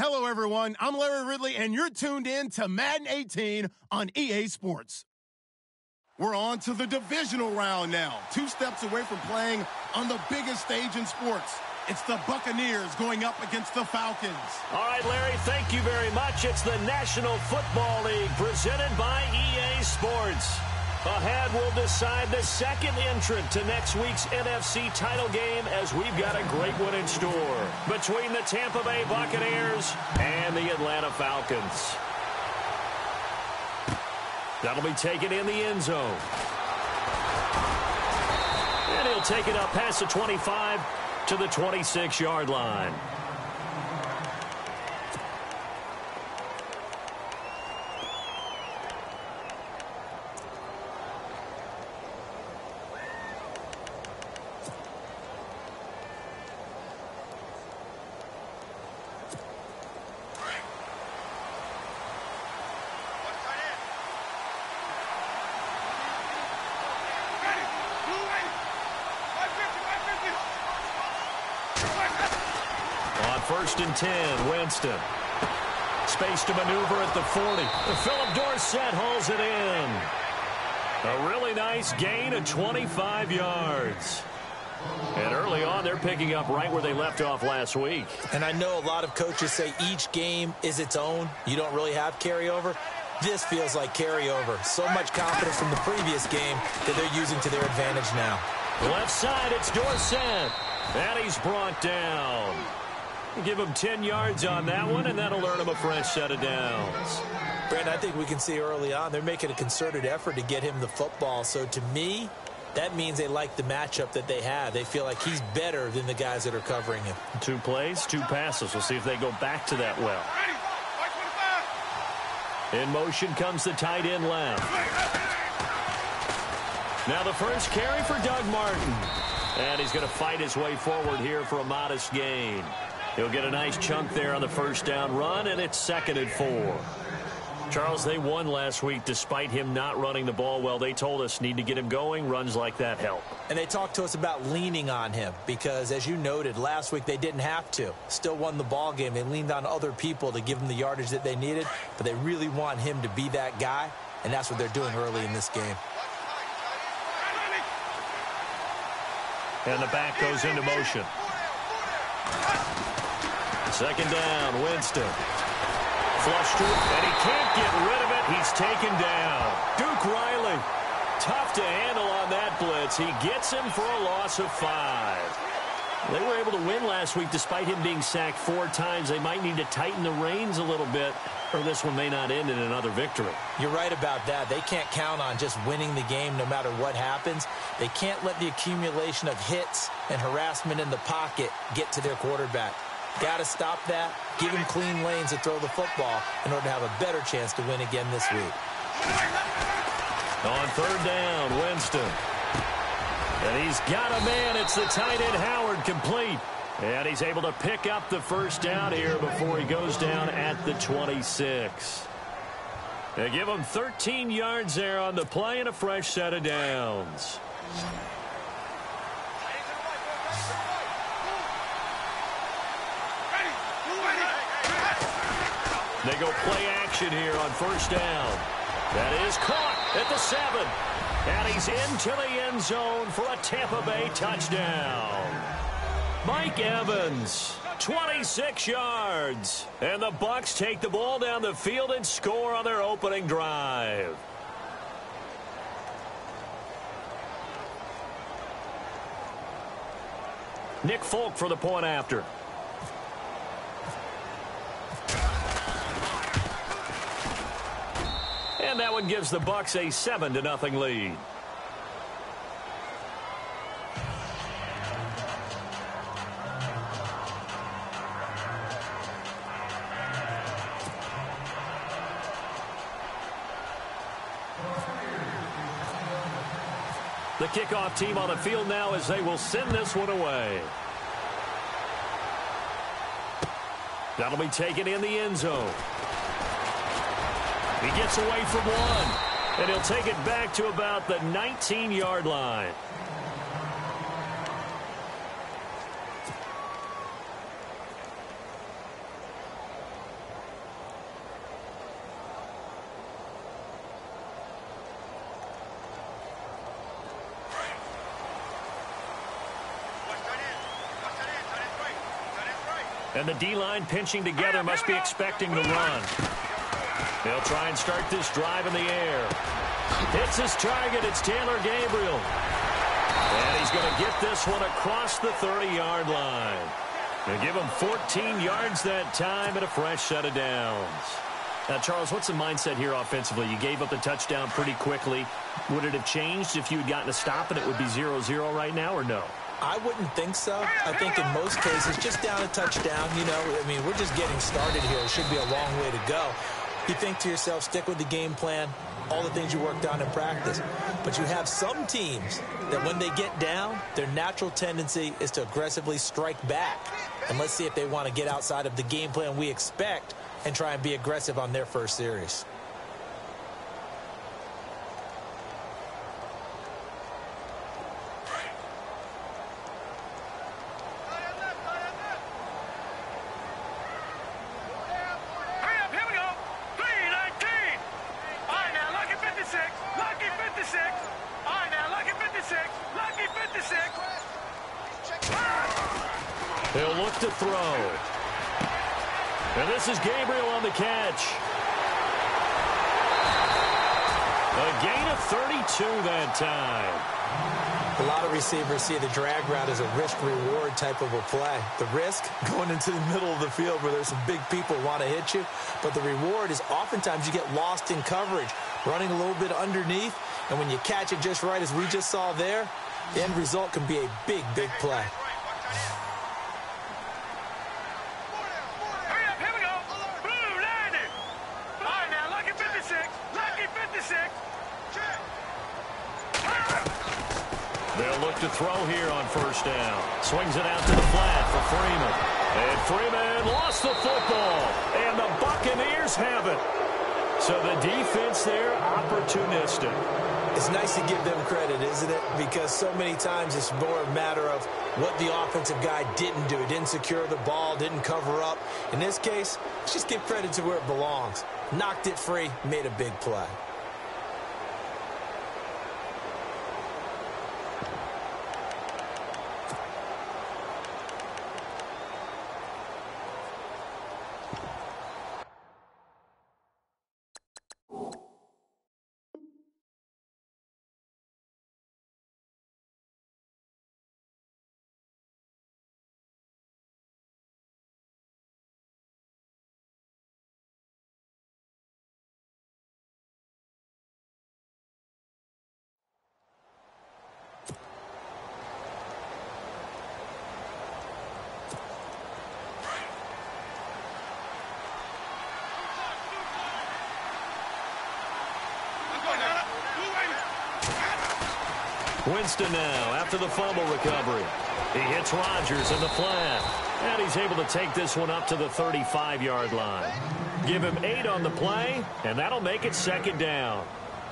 Hello, everyone. I'm Larry Ridley, and you're tuned in to Madden 18 on EA Sports. We're on to the divisional round now, 2 steps away from playing on the biggest stage in sports. It's the Buccaneers going up against the Falcons. All right, Larry, thank you very much. It's the National Football League presented by EA Sports. Ahead, we'll decide the second entrant to next week's NFC title game as we've got a great one in store between the Tampa Bay Buccaneers and the Atlanta Falcons. That'll be taken in the end zone. And he'll take it up past the 25 to the 26-yard line. First and 10, Winston. Space to maneuver at the 40. Philip Dorsett hauls it in. A really nice gain of 25 yards. And early on, they're picking up right where they left off last week. And I know a lot of coaches say each game is its own. You don't really have carryover. This feels like carryover. So much confidence from the previous game that they're using to their advantage now. Left side, it's Dorsett. And he's brought down. Give him 10 yards on that one, and that'll earn him a fresh set of downs. Brandon, I think we can see early on they're making a concerted effort to get him the football. So to me, that means they like the matchup that they have. They feel like he's better than the guys that are covering him. 2 plays, 2 passes. We'll see if they go back to that well. In motion comes the tight end left. Now the first carry for Doug Martin. And he's going to fight his way forward here for a modest gain. He'll get a nice chunk there on the first down run, and it's 2nd and 4. Charles, they won last week despite him not running the ball well. They told us need to get him going. Runs like that help. And they talked to us about leaning on him because, as you noted, last week they didn't have to. Still won the ball game. They leaned on other people to give them the yardage that they needed, but they really want him to be that guy, and that's what they're doing early in this game. And the back goes into motion. 2nd down, Winston. Flush to it, and he can't get rid of it. He's taken down. Duke Riley, tough to handle on that blitz. He gets him for a loss of 5. They were able to win last week despite him being sacked 4 times. They might need to tighten the reins a little bit, or this one may not end in another victory. You're right about that. They can't count on just winning the game no matter what happens. They can't let the accumulation of hits and harassment in the pocket get to their quarterback. Got to stop that, give him clean lanes to throw the football in order to have a better chance to win again this week. On 3rd down, Winston. And he's got a man. It's the tight end Howard, complete. And he's able to pick up the first down here before he goes down at the 26. They give him 13 yards there on the play and a fresh set of downs. They go play action here on 1st down. That is caught at the 7. And he's into the end zone for a Tampa Bay touchdown. Mike Evans, 26 yards. And the Bucs take the ball down the field and score on their opening drive. Nick Folk for the point after. And that one gives the Bucs a 7-0 lead. The kickoff team on the field now as they will send this one away. That'll be taken in the end zone. He gets away from one, and he'll take it back to about the 19-yard line. And the D-line pinching together must be expecting the run. They'll try and start this drive in the air. Hits his target. It's Taylor Gabriel. And he's going to get this one across the 30-yard line. They give him 14 yards that time and a fresh set of downs. Now, Charles, what's the mindset here offensively? You gave up the touchdown pretty quickly. Would it have changed if you had gotten a stop and it would be 0-0 right now, or no? I wouldn't think so. I think in most cases, just down a touchdown, you know, I mean, we're just getting started here. It should be a long way to go. You think to yourself, stick with the game plan, all the things you worked on in practice. But you have some teams that when they get down, their natural tendency is to aggressively strike back. And let's see if they want to get outside of the game plan we expect and try and be aggressive on their first series. They'll look to throw. And this is Gabriel on the catch. A gain of 32 that time. A lot of receivers see the drag route as a risk-reward type of a play. The risk, going into the middle of the field where there's some big people who want to hit you. But the reward is oftentimes you get lost in coverage, running a little bit underneath. And when you catch it just right, as we just saw there, the end result can be a big, big play. They'll look to throw here on first down. Swings it out to the flat for Freeman. And Freeman lost the football. And the Buccaneers have it. So the defense there, opportunistic. It's nice to give them credit, isn't it? Because so many times it's more a matter of what the offensive guy didn't do. Didn't secure the ball, didn't cover up. In this case, let's just give credit to where it belongs. Knocked it free, made a big play. Winston now after the fumble recovery. He hits Rodgers in the flat. And he's able to take this one up to the 35-yard line. Give him 8 on the play, and that'll make it second down.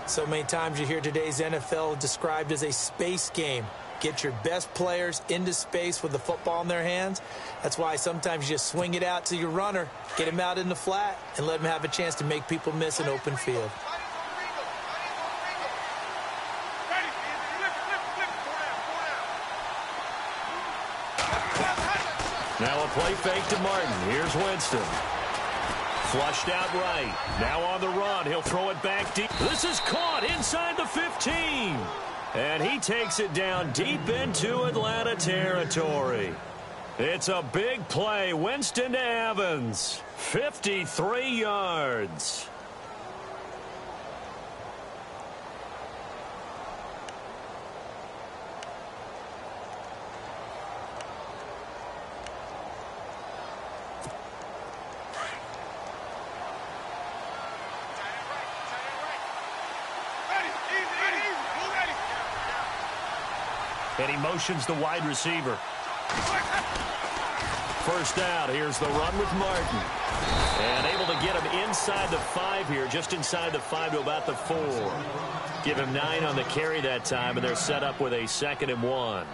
So many times you hear today's NFL described as a space game. Get your best players into space with the football in their hands. That's why sometimes you just swing it out to your runner, get him out in the flat, and let him have a chance to make people miss an open field. Now a play fake to Martin. Here's Winston. Flushed out right. Now on the run. He'll throw it back deep. This is caught inside the 15. And he takes it down deep into Atlanta territory. It's a big play. Winston to Evans. 53 yards. And he motions the wide receiver. First out, here's the run with Martin. And able to get him inside the 5 here, just inside the 5 to about the 4. Give him 9 on the carry that time, and they're set up with a 2nd and 1.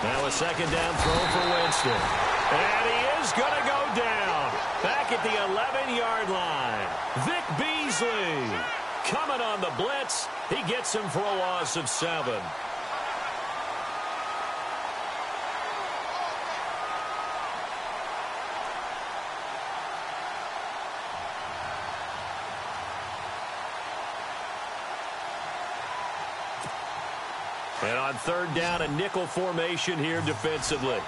Now a second down throw for Winston. And he is going to go down. Back at the 11-yard line. Vic Beasley coming on the blitz. He gets him for a loss of 7. And on third down, a nickel formation here defensively.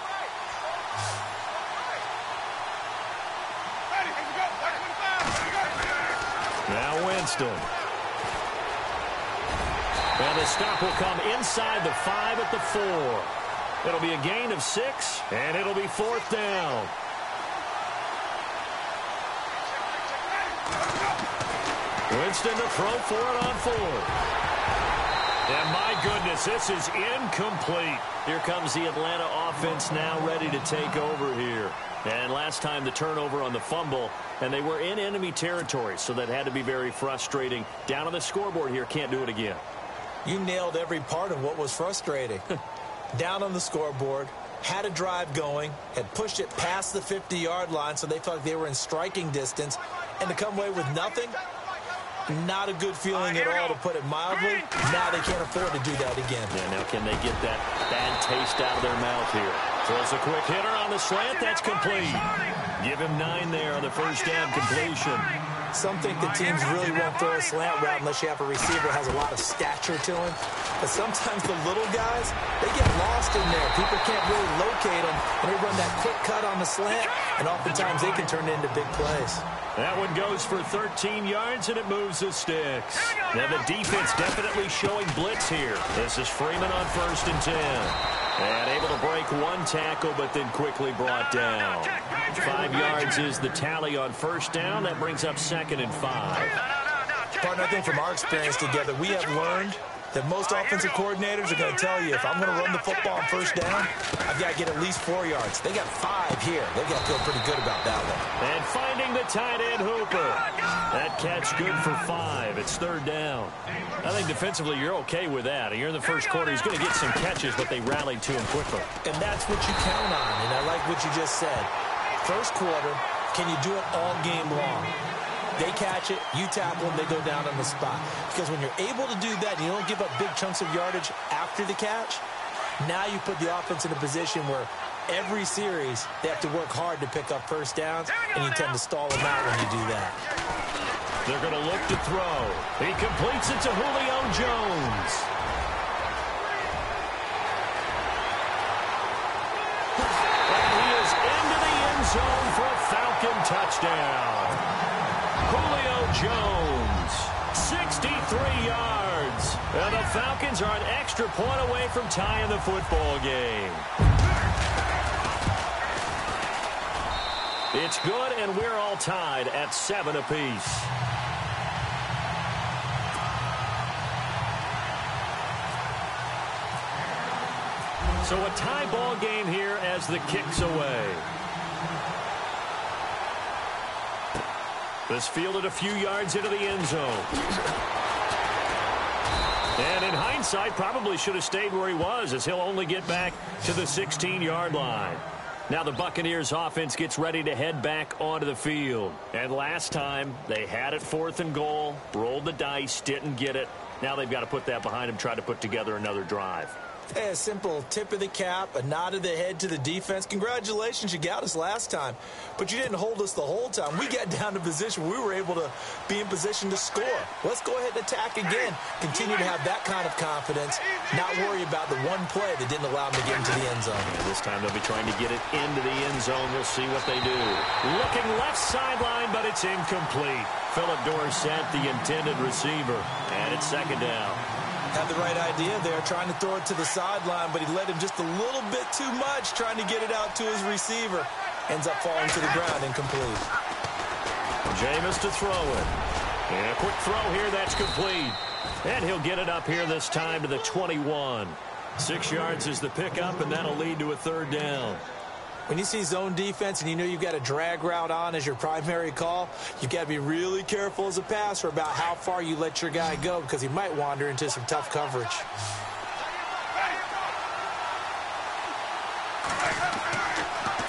Now Winston. And the stop will come inside the 5 at the 4. It'll be a gain of 6, and it'll be 4th down. Winston to throw for it on 4th. And my goodness, this is incomplete. Here comes the Atlanta offense now ready to take over here. And last time the turnover on the fumble, and they were in enemy territory, so that had to be very frustrating. Down on the scoreboard here, can't do it again. You nailed every part of what was frustrating. Down on the scoreboard, had a drive going, had pushed it past the 50-yard line, so they thought they were in striking distance, and to come away with nothing, not a good feeling at all, to put it mildly. Now they can't afford to do that again. Yeah, now can they get that bad taste out of their mouth here? Throws a quick hitter on the slant. That's complete. Give him 9 there on the first down completion. Some think the teams really won't throw a slant route unless you have a receiver who has a lot of stature to him. But sometimes the little guys, they get lost in there. People can't really locate them, and they run that quick cut on the slant, and oftentimes they can turn it into big plays. That one goes for 13 yards, and it moves the sticks. Now the defense definitely showing blitz here. This is Freeman on 1st and 10. And able to break one tackle, but then quickly brought down. 5 yards is the tally on first down. That brings up 2nd and 5. Partner, I think from our experience together, we have learned that most offensive coordinators are going to tell you, if I'm going to run the football on first down, I've got to get at least 4 yards. They got 5 here. They got to feel pretty good about that one. And finding the tight end Hooper. That catch good for 5. It's 3rd down. I think defensively you're okay with that. You're in the first quarter. He's going to get some catches, but they rallied to him quickly. And that's what you count on, and I like what you just said. First quarter, can you do it all game long? They catch it, you tackle them, they go down on the spot. Because when you're able to do that and you don't give up big chunks of yardage after the catch, now you put the offense in a position where every series they have to work hard to pick up first downs, and you tend to stall them out when you do that. They're going to look to throw. He completes it to Julio Jones. And he is into the end zone for a Falcon touchdown. Julio Jones, 63 yards. And the Falcons are an extra point away from tying the football game. It's good, and we're all tied at 7 apiece. So a tie ball game here as the kick's away. This fielded a few yards into the end zone. And in hindsight, probably should have stayed where he was, as he'll only get back to the 16-yard line. Now the Buccaneers offense gets ready to head back onto the field. And last time, they had it 4th and goal, rolled the dice, didn't get it. Now they've got to put that behind them, try to put together another drive. Hey, a simple tip of the cap, a nod of the head to the defense. Congratulations, you got us last time. But you didn't hold us the whole time. We got down to position where we were able to be in position to score. Let's go ahead and attack again. Continue to have that kind of confidence, not worry about the one play that didn't allow them to get into the end zone. And this time they'll be trying to get it into the end zone. We'll see what they do. Looking left sideline, but it's incomplete. Philip Dorsett, the intended receiver. And it's 2nd down. Had the right idea there, trying to throw it to the sideline, but he led him just a little bit too much, trying to get it out to his receiver. Ends up falling to the ground, incomplete. Jameis to throw it. And a quick throw here, that's complete. And he'll get it up here this time to the 21. 6 yards is the pickup, and that'll lead to a 3rd down. When you see zone defense and you know you've got a drag route on as your primary call, you've got to be really careful as a passer about how far you let your guy go, because he might wander into some tough coverage.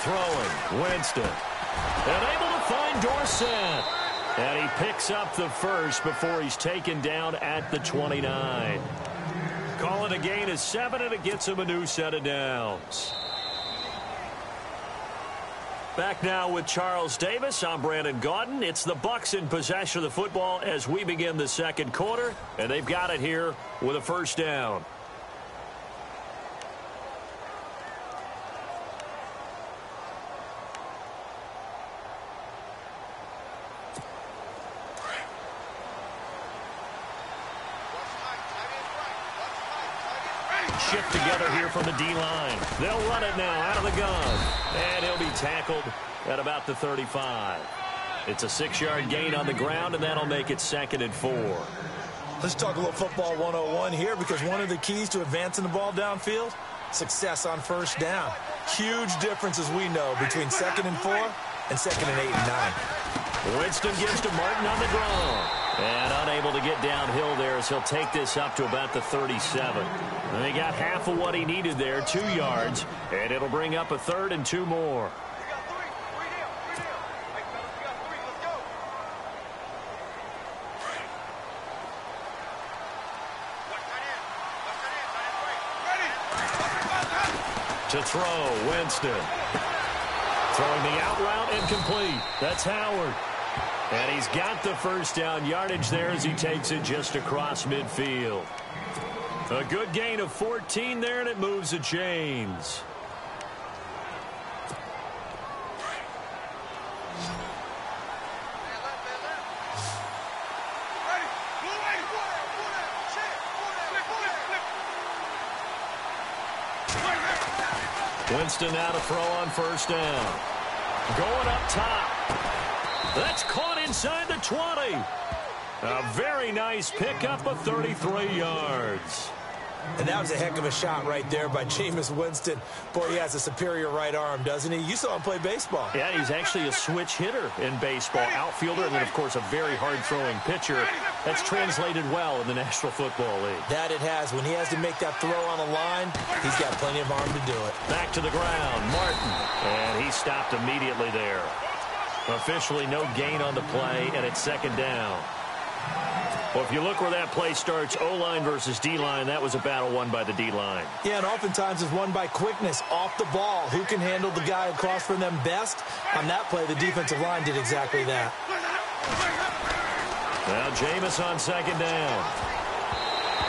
throwing, Winston. And able to find Dorsett. And he picks up the first before he's taken down at the 29. Call it a gain of 7, and it gets him a new set of downs. Back now with Charles Davis. I'm Brandon Gaudin. It's the Bucs in possession of the football as we begin the second quarter, and they've got it here with a first down. Shift together here from the D-line. They'll run it now out of the gun. And he'll be tackled at about the 35. It's a 6-yard gain on the ground, and that'll make it 2nd and 4. Let's talk a little football 101 here, because one of the keys to advancing the ball downfield, success on first down. Huge difference, as we know, between 2nd and 4 and 2nd and 8 and 9. Winston gives to Martin on the draw. And unable to get downhill there as he'll take this up to about the 37. And they got half of what he needed there, 2 yards. And it'll bring up a 3rd and 2 more. To throw, Winston. Throwing the out route and complete. That's Howard. And he's got the first down yardage there as he takes it just across midfield. A good gain of 14 there, and it moves the chains. Winston now to throw on first down. Going up top. That's caught inside the 20. A very nice pickup of 33 yards. And that was a heck of a shot right there by Jameis Winston. Boy, he has a superior right arm, doesn't he? You saw him play baseball. Yeah, he's actually a switch hitter in baseball. Outfielder, and then, of course, a very hard-throwing pitcher. That's translated well in the National Football League. That it has. When he has to make that throw on a line, he's got plenty of arm to do it. Back to the ground, Martin. And he stopped immediately there. Officially no gain on the play, and it's 2nd down. Well, if you look where that play starts, O-line versus D-line, that was a battle won by the D-line. Yeah, and oftentimes it's won by quickness off the ball. Who can handle the guy across from them best? On that play, the defensive line did exactly that. Now Jameis on 2nd down.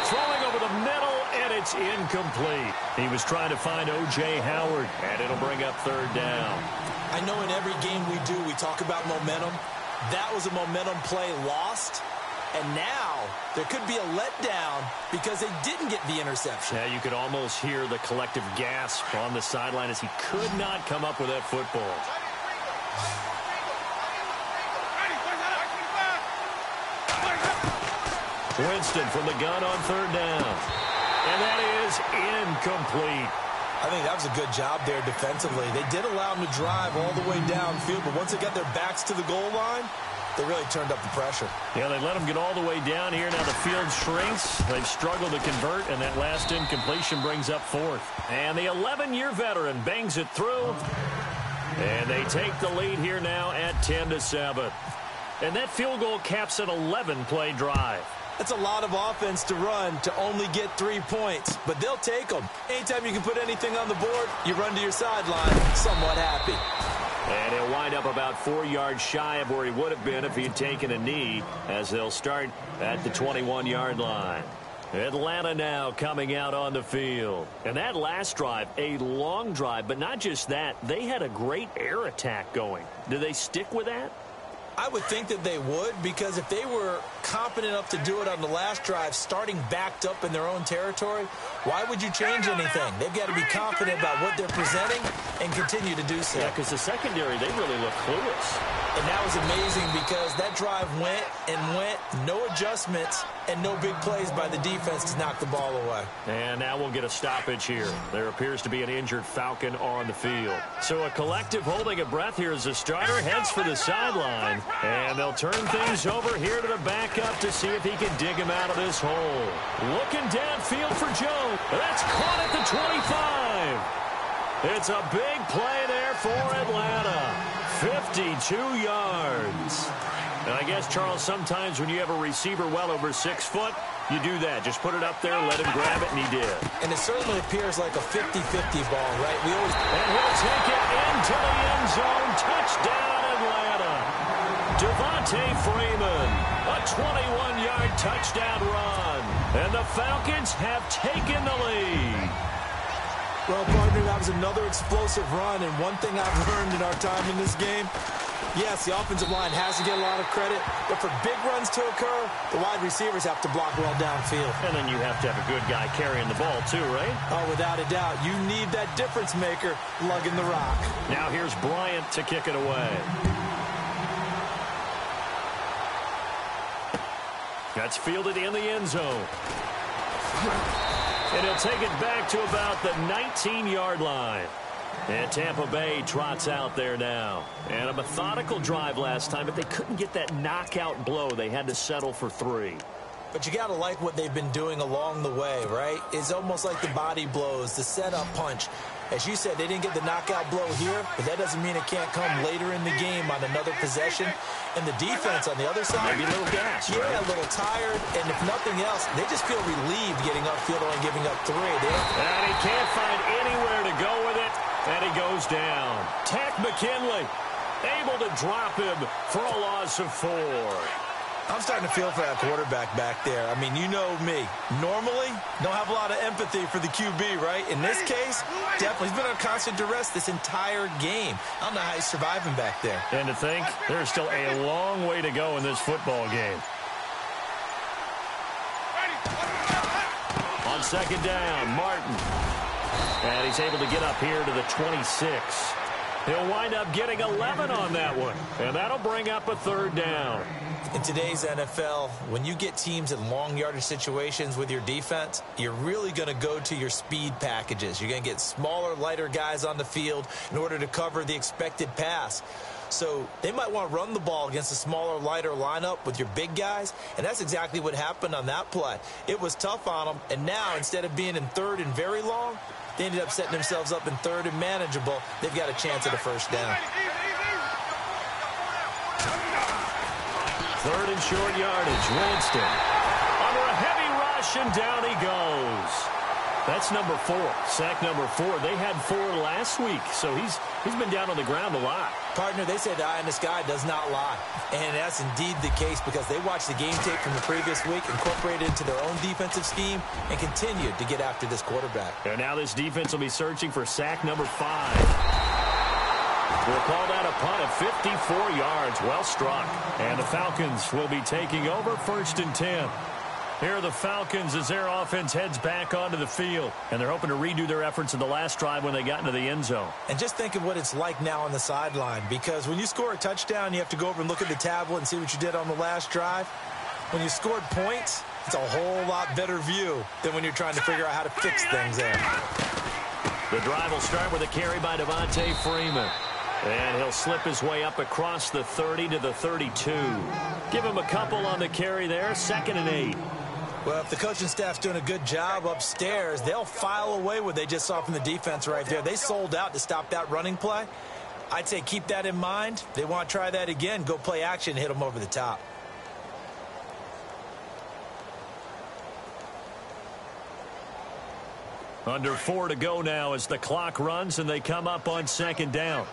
Throwing over the middle, and it's incomplete. He was trying to find O.J. Howard, and it'll bring up 3rd down. I know in every game we do, we talk about momentum. That was a momentum play lost. And now there could be a letdown because they didn't get the interception. Yeah, you could almost hear the collective gasp on the sideline as he could not come up with that football. Winston from the gun on 3rd down. And that is incomplete. I think that was a good job there defensively. They did allow them to drive all the way downfield, but once they got their backs to the goal line, they really turned up the pressure. Yeah, they let them get all the way down here. Now the field shrinks. They've struggled to convert, and that last incompletion brings up 4th. And the 11-year veteran bangs it through. And they take the lead here now at 10-7. And that field goal caps an 11-play drive. That's a lot of offense to run to only get 3 points, but they'll take them. Anytime you can put anything on the board, you run to your sideline somewhat happy. And he'll wind up about 4 yards shy of where he would have been if he had taken a knee, as they'll start at the 21-yard line. Atlanta now coming out on the field. And that last drive, a long drive, but not just that. They had a great air attack going. Do they stick with that? I would think that they would, because if they were confident enough to do it on the last drive, starting backed up in their own territory, why would you change anything? They've got to be confident about what they're presenting and continue to do so. Yeah, because the secondary, they really look clueless. And that was amazing because that drive went and went, no adjustments, and no big plays by the defense to knock the ball away. And now we'll get a stoppage here. There appears to be an injured Falcon on the field. So a collective holding of breath here as the starter heads for the sideline. And they'll turn things over here to the backup to see if he can dig him out of this hole. Looking downfield for Joe. That's caught at the 25. It's a big play there for Atlanta. 52 yards. And I guess, Charles, sometimes when you have a receiver well over 6 foot, you do that. Just put it up there, let him grab it, and he did. And it certainly appears like a 50-50 ball, right? And he'll take it into the end zone. Touchdown, Atlanta. Devontae Freeman, a 21-yard touchdown run. And the Falcons have taken the lead. Well, partner, that was another explosive run. And one thing I've learned in our time in this game, yes, the offensive line has to get a lot of credit, but for big runs to occur, the wide receivers have to block well downfield. And then you have to have a good guy carrying the ball too, right? Oh, without a doubt. You need that difference maker lugging the rock. Now here's Bryant to kick it away. That's fielded in the end zone. And he'll take it back to about the 19-yard line. And Tampa Bay trots out there now. And a methodical drive last time, but they couldn't get that knockout blow. They had to settle for 3. But you got to like what they've been doing along the way, right? It's almost like the body blows, the setup punch. As you said, they didn't get the knockout blow here, but that doesn't mean it can't come later in the game on another possession. And the defense on the other side, maybe a little gas, yeah, right? A little tired. And if nothing else, they just feel relieved getting upfield and giving up 3. And he can't find anywhere to go with it. And he goes down. Tack McKinley able to drop him for a loss of 4. I'm starting to feel for that quarterback back there. I mean, you know me. Normally, don't have a lot of empathy for the QB, right? In this case, definitely. He's been under constant duress this entire game. I don't know how he's surviving back there. And to think, there's still a long way to go in this football game. On second down, Martin. And he's able to get up here to the 26. He'll wind up getting 11 on that one. And that'll bring up a 3rd down. In today's NFL, when you get teams in long yardage situations with your defense, you're really going to go to your speed packages. You're going to get smaller, lighter guys on the field in order to cover the expected pass. So they might want to run the ball against a smaller, lighter lineup with your big guys, and that's exactly what happened on that play. It was tough on them, and now instead of being in 3rd and very long, they ended up setting themselves up in 3rd and manageable. They've got a chance at a 1st down. 3rd and short yardage. Winston under a heavy rush, and down he goes. That's number 4. Sack number 4. They had 4 last week, so he's been down on the ground a lot. Partner, they say the eye in the sky does not lie. And that's indeed the case because they watched the game tape from the previous week, incorporated it into their own defensive scheme, and continued to get after this quarterback. And now this defense will be searching for sack number 5. We'll call that a punt of 54 yards. Well struck. And the Falcons will be taking over 1st and 10. Here are the Falcons as their offense heads back onto the field. And they're hoping to redo their efforts in the last drive when they got into the end zone. And just think of what it's like now on the sideline. Because when you score a touchdown, you have to go over and look at the tablet and see what you did on the last drive. When you scored points, it's a whole lot better view than when you're trying to figure out how to fix things there. The drive will start with a carry by Devontae Freeman. And he'll slip his way up across the 30 to the 32. Give him a couple on the carry there. 2nd and 8. Well, if the coaching staff's doing a good job upstairs, they'll file away what they just saw from the defense right there. They sold out to stop that running play. I'd say keep that in mind. They want to try that again. Go play action, hit them over the top. Under 4 to go now as the clock runs and they come up on 2nd down.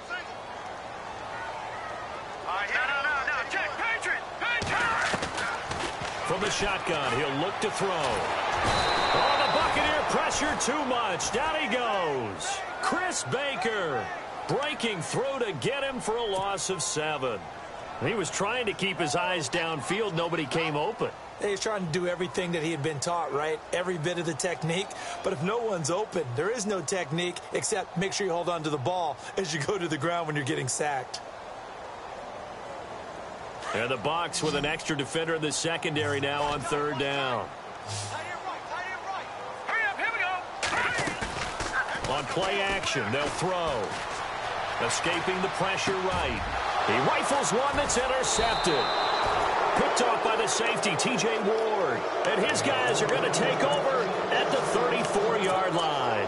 From the shotgun, he'll look to throw. Oh, the Buccaneer pressure too much. Down he goes. Chris Baker breaking through to get him for a loss of 7. He was trying to keep his eyes downfield. Nobody came open. He's trying to do everything that he had been taught, right? Every bit of the technique. But if no one's open, there is no technique except make sure you hold on to the ball as you go to the ground when you're getting sacked. And the Bucs with an extra defender in the secondary now on 3rd down. On play action, they'll throw. Escaping the pressure right. He rifles one that's intercepted. Picked off by the safety, T.J. Ward. And his guys are going to take over at the 34-yard line.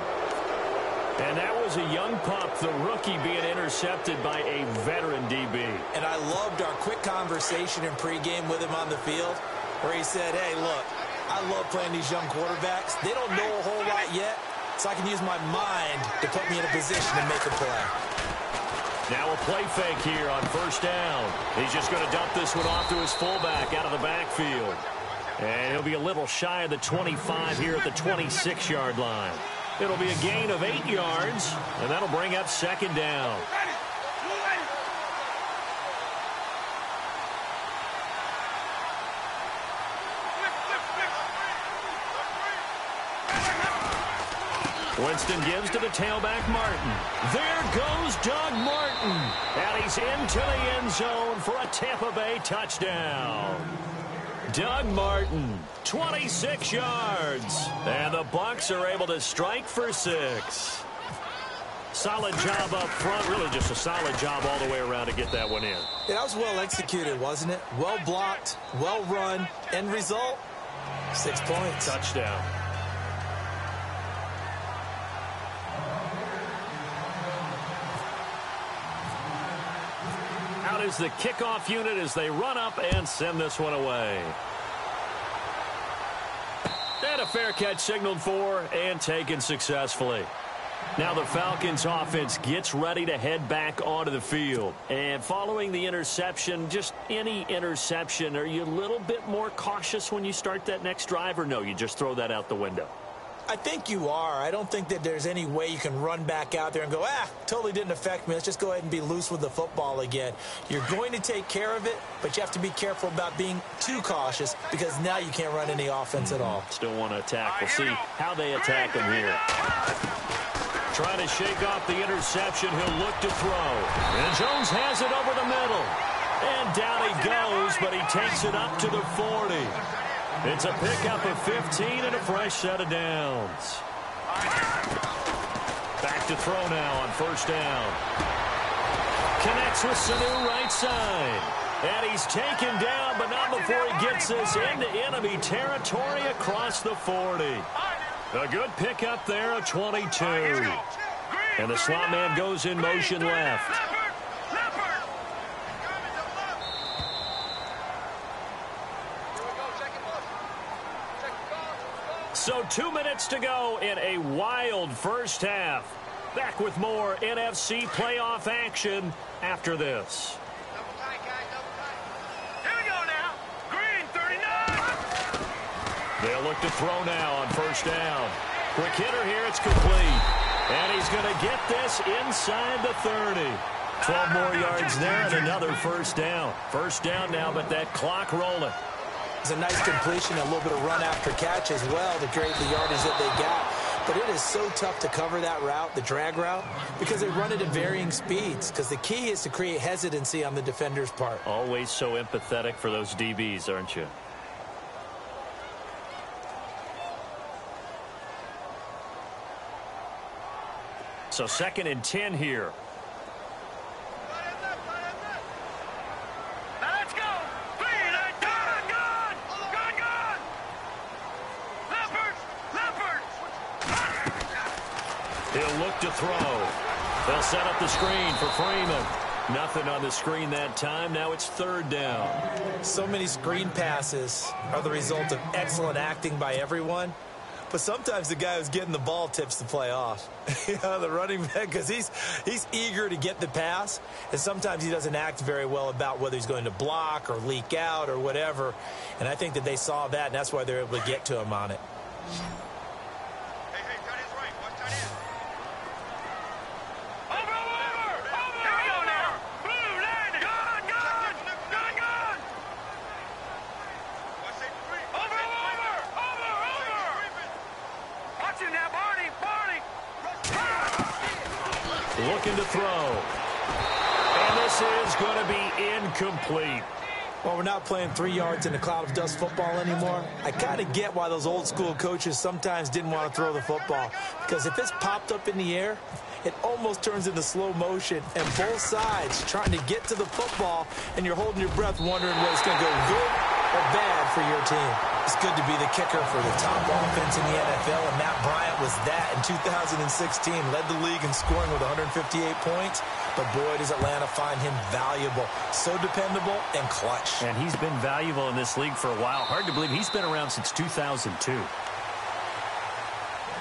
And that was a young pup, the rookie, being intercepted by a veteran DB. And I loved our quick conversation in pregame with him on the field where he said, hey, look, I love playing these young quarterbacks. They don't know a whole lot yet, so I can use my mind to put me in a position to make a play. Now a play fake here on first down. He's just going to dump this one off to his fullback out of the backfield. And he'll be a little shy of the 25 here at the 26-yard line. It'll be a gain of 8 yards, and that'll bring up second down. Winston gives to the tailback, Martin. There goes Doug Martin. And he's into the end zone for a Tampa Bay touchdown. Doug Martin, 26 yards. And the Bucs are able to strike for 6. Solid job up front. Really just a solid job all the way around to get that one in. Yeah, that was well executed, wasn't it? Well blocked, well run. End result, 6 points. Touchdown. Out is the kickoff unit as they run up and send this one away. And a fair catch signaled for and taken successfully. Now the Falcons offense gets ready to head back onto the field. And following the interception, just any interception, are you a little bit more cautious when you start that next drive, or no, you just throw that out the window? I think you are. I don't think that there's any way you can run back out there and go, totally didn't affect me. Let's just go ahead and be loose with the football again. You're going to take care of it, but you have to be careful about being too cautious because now you can't run any offense at all. Still want to attack. We'll see how they attack him here. Trying to shake off the interception. He'll look to throw. And Jones has it over the middle. And down he goes, but he takes it up to the 40. It's a pickup of 15 and a fresh set of downs. Back to throw now on first down. Connects with Sanu right side. And he's taken down, but not before he gets this into enemy territory across the 40. A good pickup there, a 22. And the slot man goes in motion left. So 2 minutes to go in a wild first half. Back with more NFC playoff action after this. Here we go now. Green 39. They'll look to throw now on first down. Quick hitter here, it's complete. And he's going to get this inside the 30. 12 more yards there and another first down. First down now, but that clock rolling. It's a nice completion, a little bit of run after catch as well to create the yardage that they got. But it is so tough to cover that route, the drag route, because they run it at varying speeds. Because the key is to create hesitancy on the defender's part. Always so empathetic for those DBs, aren't you? So 2nd and 10 here. He'll look to throw. They'll set up the screen for Freeman. Nothing on the screen that time. Now it's 3rd down. So many screen passes are the result of excellent acting by everyone. But sometimes the guy who's getting the ball tips the play off. The running back, because he's eager to get the pass. And sometimes he doesn't act very well about whether he's going to block or leak out or whatever. And I think that they saw that, and that's why they're able to get to him on it. Looking to throw. And this is going to be incomplete. Well, we're not playing 3 yards in a cloud of dust football anymore. I kind of get why those old school coaches sometimes didn't want to throw the football. Because if it's popped up in the air, it almost turns into slow motion. And both sides trying to get to the football, and you're holding your breath wondering whether it's going to go good or bad for your team. It's good to be the kicker for the top offense in the NFL, and Matt Bryant was that in 2016. Led the league in scoring with 158 points, but boy, does Atlanta find him valuable. So dependable and clutch. And he's been valuable in this league for a while. Hard to believe he's been around since 2002.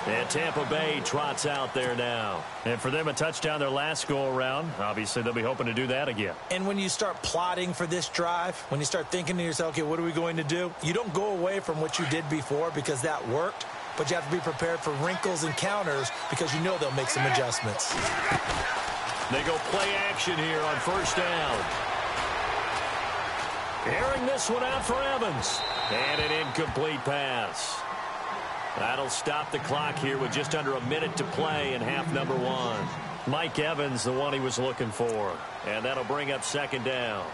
And Tampa Bay trots out there now. And for them, a touchdown their last go-around. Obviously, they'll be hoping to do that again. And when you start plotting for this drive, when you start thinking to yourself, okay, what are we going to do? You don't go away from what you did before because that worked, but you have to be prepared for wrinkles and counters because you know they'll make some adjustments. They go play action here on first down. Airing this one out for Evans. And an incomplete pass. That'll stop the clock here with just under a minute to play in half number one. Mike Evans, the one he was looking for. And that'll bring up second down.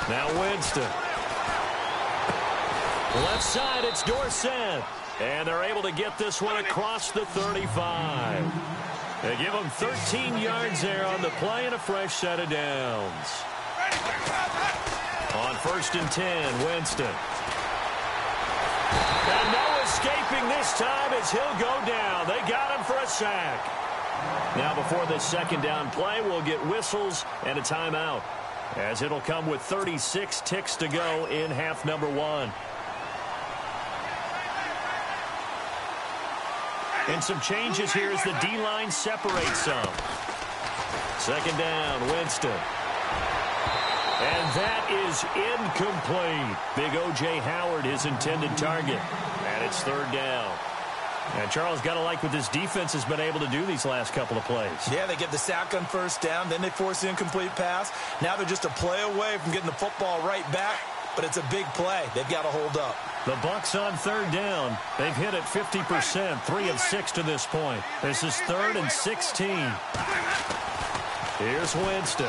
Now Winston. Left side, it's Dorsett. And they're able to get this one across the 35. They give him 13 yards there on the play and a fresh set of downs. On 1st and 10, Winston. And no escaping this time as he'll go down. They got him for a sack. Now before this second down play, we'll get whistles and a timeout, as it'll come with 36 ticks to go in half number one. And some changes here as the D-line separates some. Second down, Winston. And that is incomplete. Big O.J. Howard, his intended target. And it's third down. And Charles, got to like what this defense has been able to do these last couple of plays. Yeah, they get the sack on first down, then they force the incomplete pass. Now they're just a play away from getting the football right back, but it's a big play. They've got to hold up. The Bucs on third down. They've hit it 50%, 3 of 6 to this point. This is 3rd and 16. Here's Winston.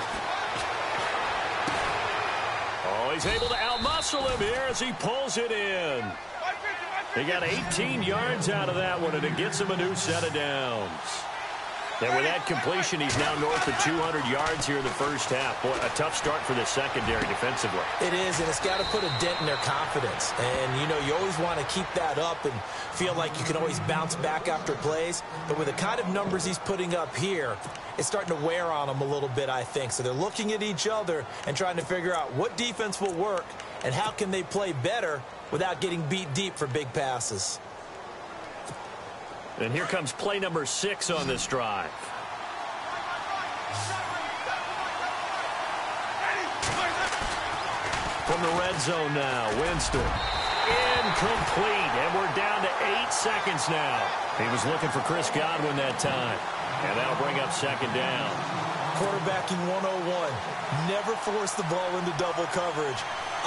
Oh, he's able to outmuscle him here as he pulls it in. He got 18 yards out of that one, and it gets him a new set of downs. And with that completion, he's now north of 200 yards here in the first half. Boy, a tough start for the secondary defensively. It is, and it's got to put a dent in their confidence. And, you know, you always want to keep that up and feel like you can always bounce back after plays. But with the kind of numbers he's putting up here, it's starting to wear on them a little bit, I think. So they're looking at each other and trying to figure out what defense will work and how can they play better without getting beat deep for big passes. And here comes play number 6 on this drive. From the red zone now, Winston. Incomplete, and we're down to 8 seconds now. He was looking for Chris Godwin that time. And that'll bring up second down. Quarterbacking 101. Never force the ball into double coverage,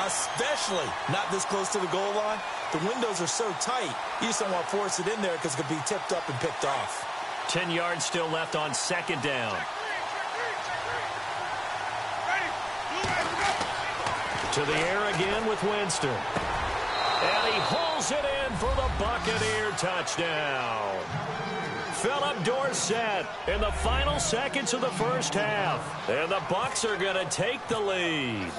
especially not this close to the goal line. The windows are so tight, you just don't want to force it in there because it could be tipped up and picked off. 10 yards still left on second down. To the air again with Winston. And he hauls it in for the Buccaneer touchdown. Philip Dorsett in the final seconds of the first half. And the Bucs are going to take the lead.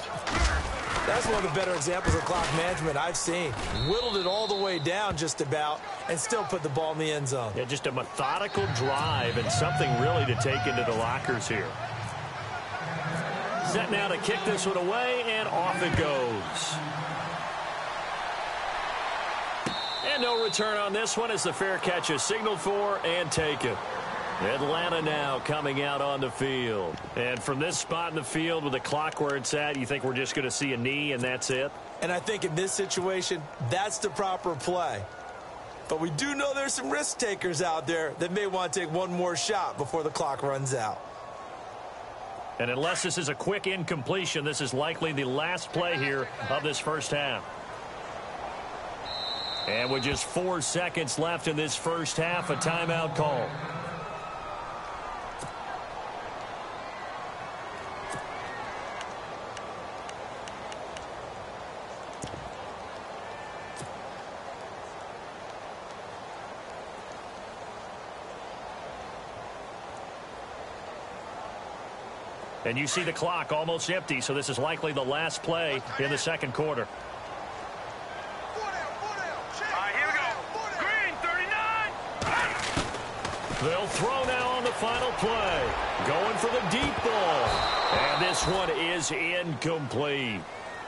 That's one of the better examples of clock management I've seen. Whittled it all the way down just about and still put the ball in the end zone. Yeah, just a methodical drive and something really to take into the lockers here. Set now to kick this one away, and off it goes. And no return on this one as the fair catch is signaled for and taken. Atlanta now coming out on the field. And from this spot in the field with the clock where it's at, you think we're just going to see a knee and that's it? And I think in this situation, that's the proper play. But we do know there's some risk takers out there that may want to take one more shot before the clock runs out. And unless this is a quick incompletion, this is likely the last play here of this first half. And with just 4 seconds left in this first half, a timeout call. And you see the clock almost empty, so this is likely the last play in the second quarter. They'll throw now on the final play. Going for the deep ball. And this one is incomplete.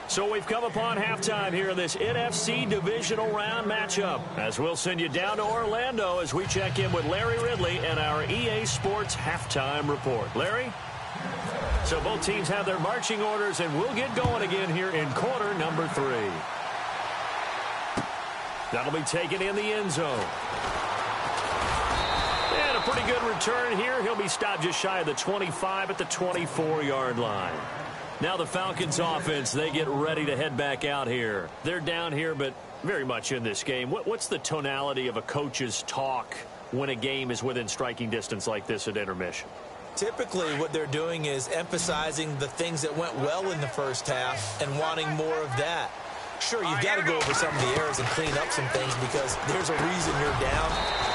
So we've come upon halftime here in this NFC divisional round matchup, as we'll send you down to Orlando as we check in with Larry Ridley and our EA Sports halftime report. Larry? So both teams have their marching orders, and we'll get going again here in quarter number 3. That'll be taken in the end zone. And a pretty good return here. He'll be stopped just shy of the 25 at the 24-yard line. Now the Falcons offense, they get ready to head back out here. They're down here, but very much in this game. What's the tonality of a coach's talk when a game is within striking distance like this at intermission? Typically, what they're doing is emphasizing the things that went well in the first half and wanting more of that. Sure, you've got to go over some of the errors and clean up some things because there's a reason you're down.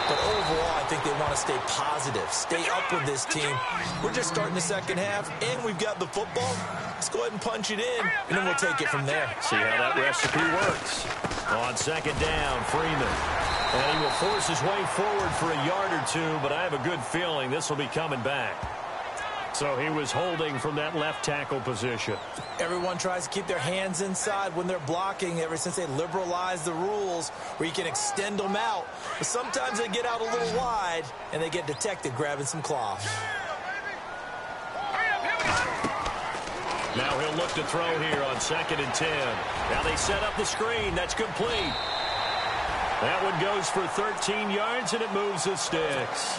But overall, I think they want to stay positive, stay up with this team. We're just starting the second half, and we've got the football. Let's go ahead and punch it in, and then we'll take it from there. See how that recipe works. On second down, Freeman. And he will force his way forward for a yard or two, but I have a good feeling this will be coming back. So he was holding from that left tackle position. Everyone tries to keep their hands inside when they're blocking ever since they liberalized the rules where you can extend them out. But sometimes they get out a little wide, and they get detected grabbing some cloth. Now he'll look to throw here on 2nd and 10. Now they set up the screen. That's complete. That one goes for 13 yards, and it moves the sticks.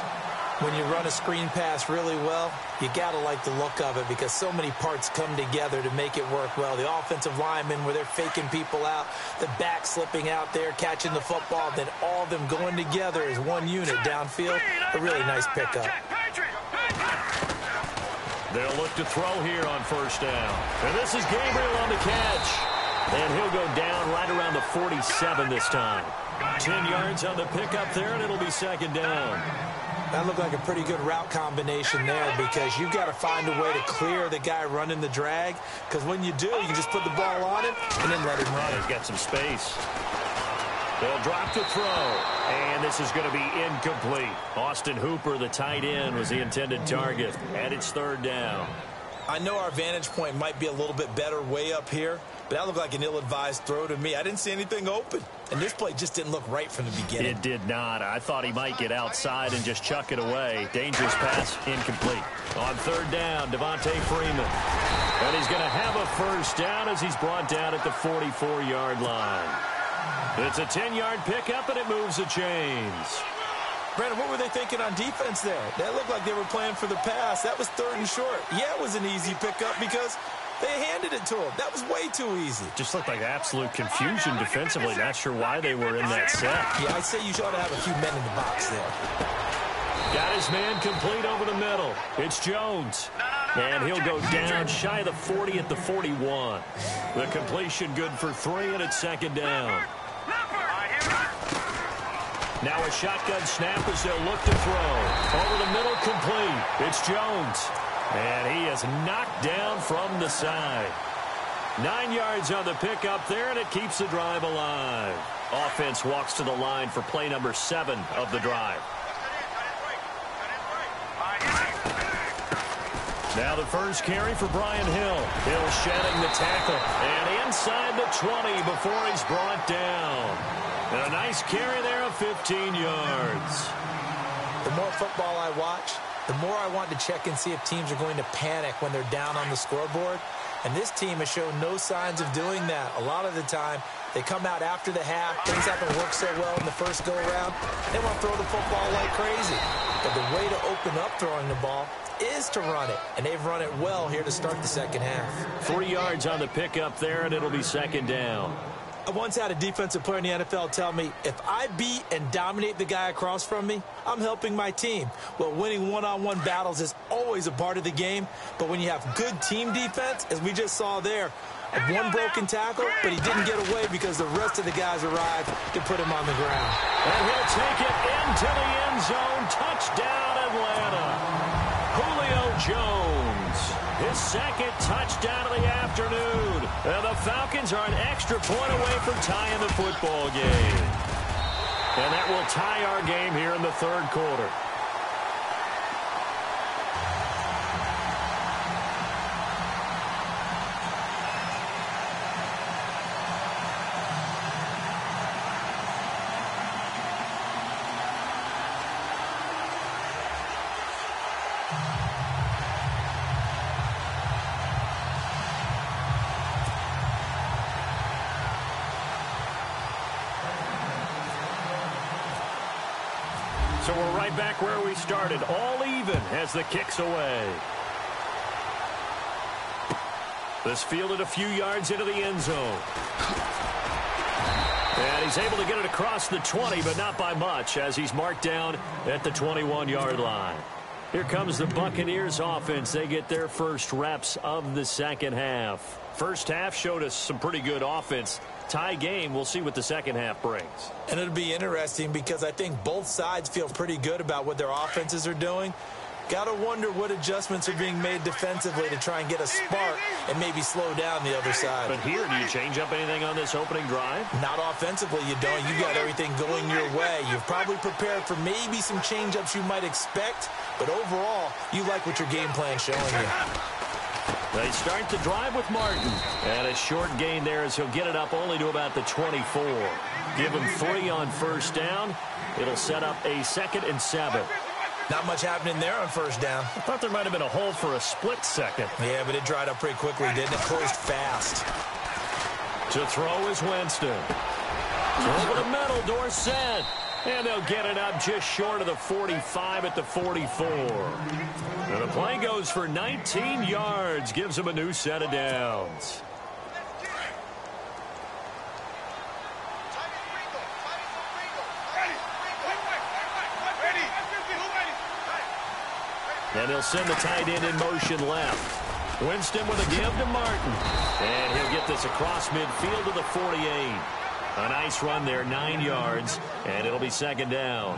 When you run a screen pass really well, you got to like the look of it because so many parts come together to make it work well. The offensive linemen, where they're faking people out, the back slipping out there, catching the football, then all of them going together as one unit downfield. A really nice pickup. They'll look to throw here on first down. And this is Gabriel on the catch. And he'll go down right around the 47 this time. 10 yards on the pickup there, and it'll be second down. That looked like a pretty good route combination there because you've got to find a way to clear the guy running the drag because when you do, you can just put the ball on him and then let him run. He's got some space. They'll drop to throw, and this is going to be incomplete. Austin Hooper, the tight end, was the intended target, and it's third down. I know our vantage point might be a little bit better way up here, but that looked like an ill-advised throw to me. I didn't see anything open, and this play just didn't look right from the beginning. It did not. I thought he might get outside and just chuck it away. Dangerous pass, incomplete. On third down, Devontae Freeman. And he's going to have a first down as he's brought down at the 44-yard line. It's a 10-yard pickup, and it moves the chains. Brandon, what were they thinking on defense there? That looked like they were playing for the pass. That was third and short. Yeah, it was an easy pickup because they handed it to him. That was way too easy. Just looked like absolute confusion defensively. Not sure why they were in that set. Yeah, I'd say you ought to have a few men in the box there. Got his man complete over the middle. It's Jones. And he'll go down shy of the 40 at the 41. The completion good for 3, and it's second down. Now a shotgun snap as they'll look to throw. Over the middle, complete. It's Jones. And he is knocked down from the side. 9 yards on the pickup there, and it keeps the drive alive. Offense walks to the line for play number 7 of the drive. Now the first carry for Brian Hill. Hill shedding the tackle. And inside the 20 before he's brought down. And a nice carry there of 15 yards. The more football I watch, the more I want to check and see if teams are going to panic when they're down on the scoreboard. And this team has shown no signs of doing that. A lot of the time, they come out after the half. Things haven't worked so well in the first go-around. They want to throw the football like crazy. But the way to open up throwing the ball is to run it. And they've run it well here to start the second half. 3 yards on the pickup there, and it'll be second down. I once had a defensive player in the NFL tell me, if I beat and dominate the guy across from me, I'm helping my team. Well, winning one-on-one battles is always a part of the game, but when you have good team defense, as we just saw there, one broken tackle, but he didn't get away because the rest of the guys arrived to put him on the ground. And he'll take it into the end zone. Touchdown, Atlanta. Julio Jones. his second touchdown of the afternoon. And the Falcons are an extra point away from tying the football game. And that will tie our game here in the third quarter. So we're right back where we started, all even as the kick's away. This fielded a few yards into the end zone. And he's able to get it across the 20, but not by much, as he's marked down at the 21-yard line. Here comes the Buccaneers offense. They get their first reps of the second half. First half showed us some pretty good offense. Tie game, we'll see what the second half brings. And it'll be interesting because I think both sides feel pretty good about what their offenses are doing. Got to wonder what adjustments are being made defensively to try and get a spark and maybe slow down the other side. But here, do you change up anything on this opening drive? Not offensively, you don't. You got everything going your way. You've probably prepared for maybe some change-ups you might expect, but overall, you like what your game plan's showing you. They start the drive with Martin. And a short gain there as he'll get it up only to about the 24. Give him 3 on first down. It'll set up a 2nd and 7. Not much happening there on first down. I thought there might have been a hole for a split second. Yeah, but it dried up pretty quickly, didn't it? Closed fast. To throw is Winston. Over the middle, Dorsett. And they'll get it up just short of the 45 at the 44. And the play goes for 19 yards. Gives them a new set of downs. And they'll send the tight end in motion left. Winston with a give to Martin. And he'll get this across midfield to the 48. A nice run there, 9 yards, and it'll be 2nd down.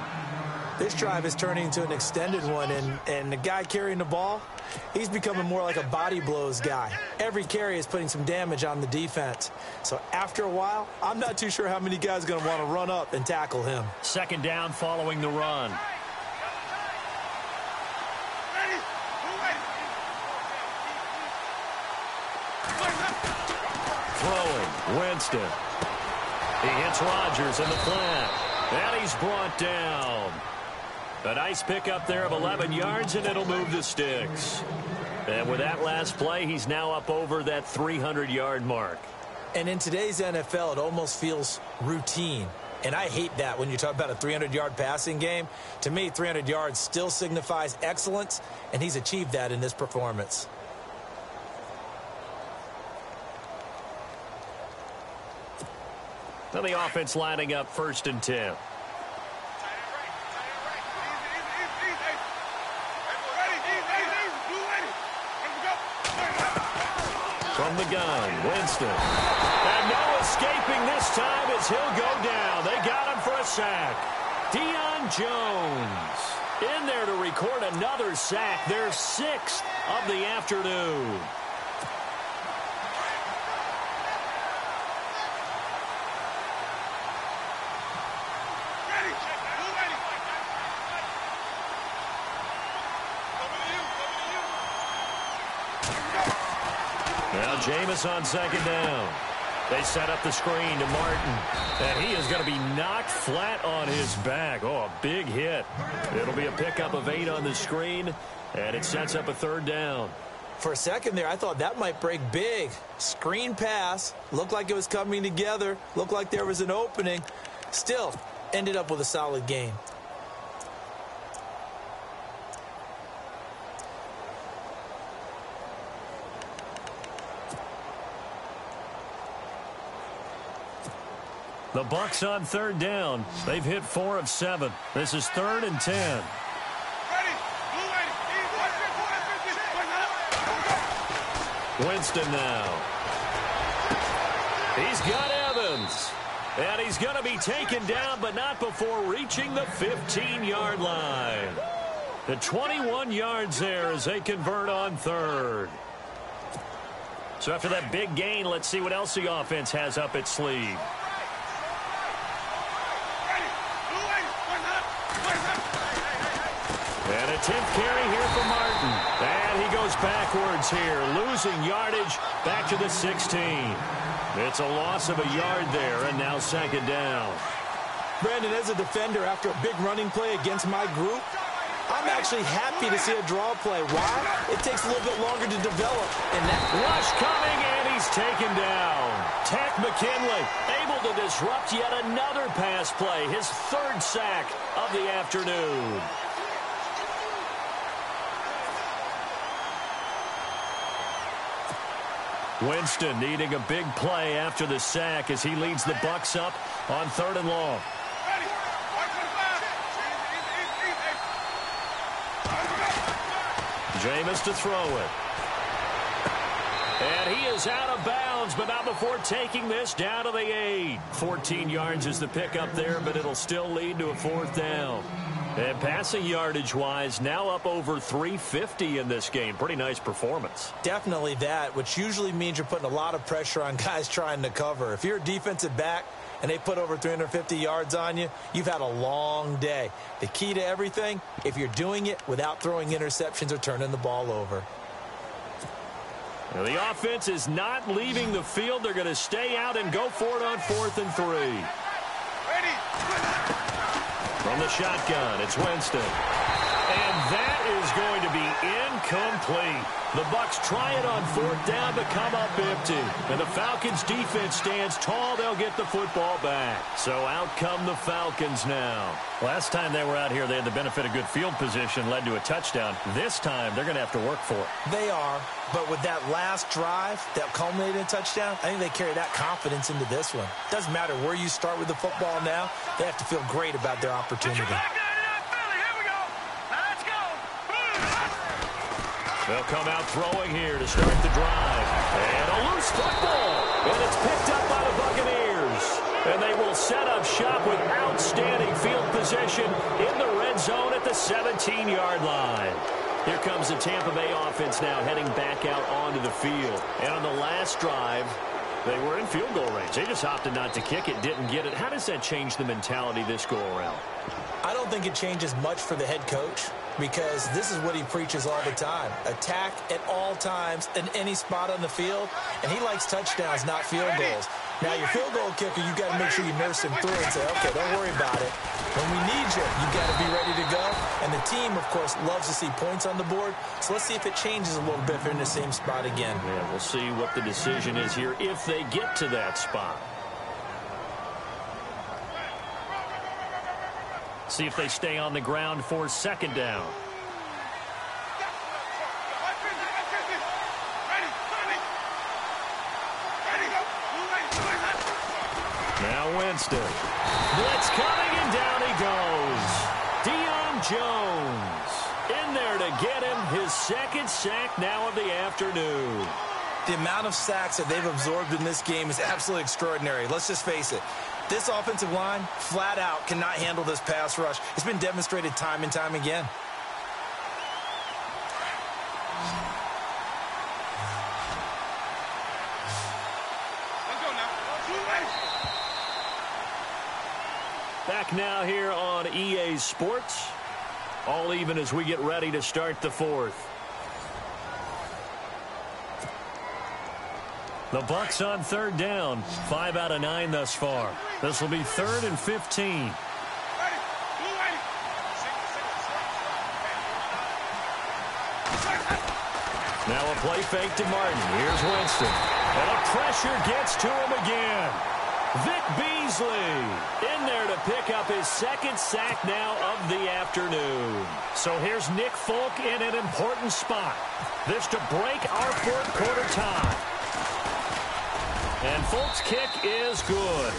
This drive is turning into an extended one, and the guy carrying the ball, he's becoming more like a body blows guy. Every carry is putting some damage on the defense. So after a while, I'm not too sure how many guys are going to want to run up and tackle him. 2nd down following the run. Throwing, Winston. He hits Rodgers in the flat. And he's brought down. A nice pickup there of 11 yards, and it'll move the sticks. And with that last play, he's now up over that 300-yard mark. And in today's NFL, it almost feels routine. And I hate that when you talk about a 300-yard passing game. To me, 300 yards still signifies excellence, and he's achieved that in this performance. Now the offense lining up 1st and 10. From the gun, Winston. And no escaping this time as he'll go down. They got him for a sack. Deion Jones in there to record another sack. Their 6th of the afternoon. Now Jameis on 2nd down. They set up the screen to Martin. And he is going to be knocked flat on his back. Oh, a big hit. It'll be a pickup of 8 on the screen. And it sets up a 3rd down. For a second there, I thought that might break big. Screen pass. Looked like it was coming together. Looked like there was an opening. Still, ended up with a solid gain. The Bucs on 3rd down. They've hit 4 of 7. This is 3rd and 10. Winston now. He's got Evans. And he's going to be taken down, but not before reaching the 15-yard line. The 21 yards there as they convert on 3rd. So after that big gain, let's see what else the offense has up its sleeve. And a 10th carry here for Martin. And he goes backwards here, losing yardage back to the 16. It's a loss of a yard there, and now second down. Brandon, as a defender, after a big running play against my group, I'm actually happy to see a draw play. Why? It takes a little bit longer to develop. And that rush coming, and he's taken down. Tech McKinley able to disrupt yet another pass play, his third sack of the afternoon. Winston needing a big play after the sack as he leads the Bucs up on 3rd and long. Jameis to throw it. And he is out of bounds, but not before taking this down to the 8. 14 yards is the pickup there, but it'll still lead to a 4th down. And passing yardage-wise, now up over 350 in this game. Pretty nice performance. Definitely that, which usually means you're putting a lot of pressure on guys trying to cover. If you're a defensive back and they put over 350 yards on you, you've had a long day. The key to everything, if you're doing it without throwing interceptions or turning the ball over. Now the offense is not leaving the field. They're going to stay out and go for it on 4th and 3. Ready. From the shotgun, it's Winston. And that is going to be incomplete. The Bucs try it on 4th down but come up empty. And the Falcons defense stands tall. They'll get the football back. So out come the Falcons now. Last time they were out here, they had the benefit of good field position, led to a touchdown. This time, they're going to have to work for it. They are, but with that last drive that culminated in a touchdown, I think they carry that confidence into this one. Doesn't matter where you start with the football now. They have to feel great about their opportunity. They'll come out throwing here to start the drive. And a loose football. And it's picked up by the Buccaneers. And they will set up shop with outstanding field position in the red zone at the 17-yard line. Here comes the Tampa Bay offense now heading back out onto the field. And on the last drive, they were in field goal range. They just opted not to kick it, didn't get it. How does that change the mentality this go-around? I don't think it changes much for the head coach, because this is what he preaches all the time. Attack at all times in any spot on the field, and he likes touchdowns, not field goals. Now, your field goal kicker, you got to make sure you nurse him through and say, okay, don't worry about it. When we need you, you got to be ready to go. And the team, of course, loves to see points on the board. So let's see if it changes a little bit if they're in the same spot again. Yeah, we'll see what the decision is here if they get to that spot. See if they stay on the ground for 2nd down. Now Winston. Blitz coming, and down he goes. Deion Jones in there to get him his 2nd sack now of the afternoon. The amount of sacks that they've absorbed in this game is absolutely extraordinary. Let's just face it. This offensive line, flat out, cannot handle this pass rush. It's been demonstrated time and time again. Back now here on EA Sports. All even as we get ready to start the 4th. The Bucs on 3rd down. 5 out of 9 thus far. This will be 3rd and 15. Now a play fake to Martin. Here's Winston. And a pressure gets to him again. Vic Beasley in there to pick up his 2nd sack now of the afternoon. So here's Nick Folk in an important spot. This to break our 4th quarter tie. And Folk's kick is good.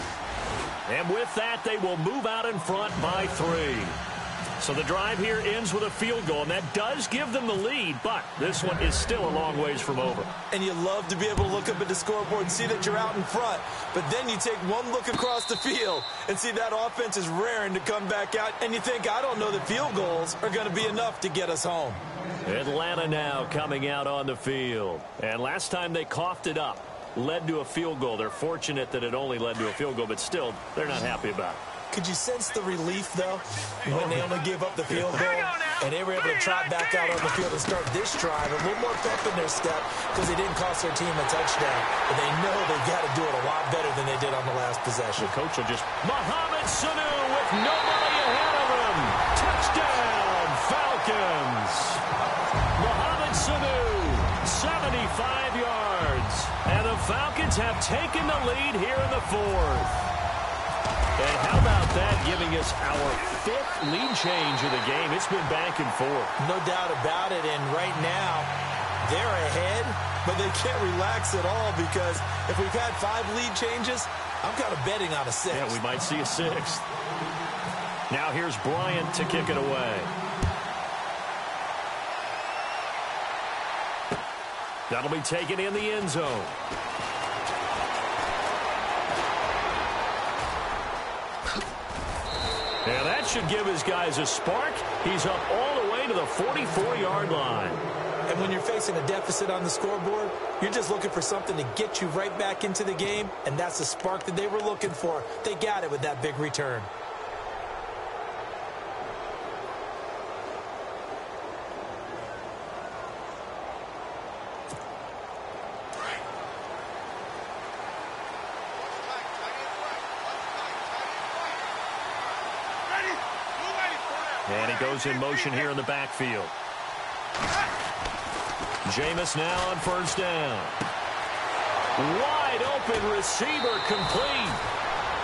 And with that, they will move out in front by 3. So the drive here ends with a field goal, and that does give them the lead, but this one is still a long ways from over. And you love to be able to look up at the scoreboard and see that you're out in front, but then you take one look across the field and see that offense is raring to come back out, and you think, I don't know that field goals are going to be enough to get us home. Atlanta now coming out on the field. And last time they coughed it up, led to a field goal. They're fortunate that it only led to a field goal, but still, they're not happy about it. Could you sense the relief, though, when they only gave up the field goal and they were able to trot back out on the field and start this drive, a little more pep in their step because they didn't cost their team a touchdown. But they know they've got to do it a lot better than they did on the last possession. The coach will just... Mohamed Sanu with nobody ahead of him. Touchdown, Falcons. Mohamed Sanu, 75 yards. And the Falcons have taken the lead here in the fourth. And how about that, giving us our fifth lead change of the game? It's been back and forth. No doubt about it, and right now, they're ahead, but they can't relax at all because if we've had 5 lead changes, I'm kind of betting on a 6th. Yeah, we might see a 6th. Now here's Bryant to kick it away. That'll be taken in the end zone. And that should give his guys a spark. He's up all the way to the 44-yard line. And when you're facing a deficit on the scoreboard, you're just looking for something to get you right back into the game, and that's the spark that they were looking for. They got it with that big return. And he goes in motion here in the backfield. Jameis now on first down. Wide open receiver complete.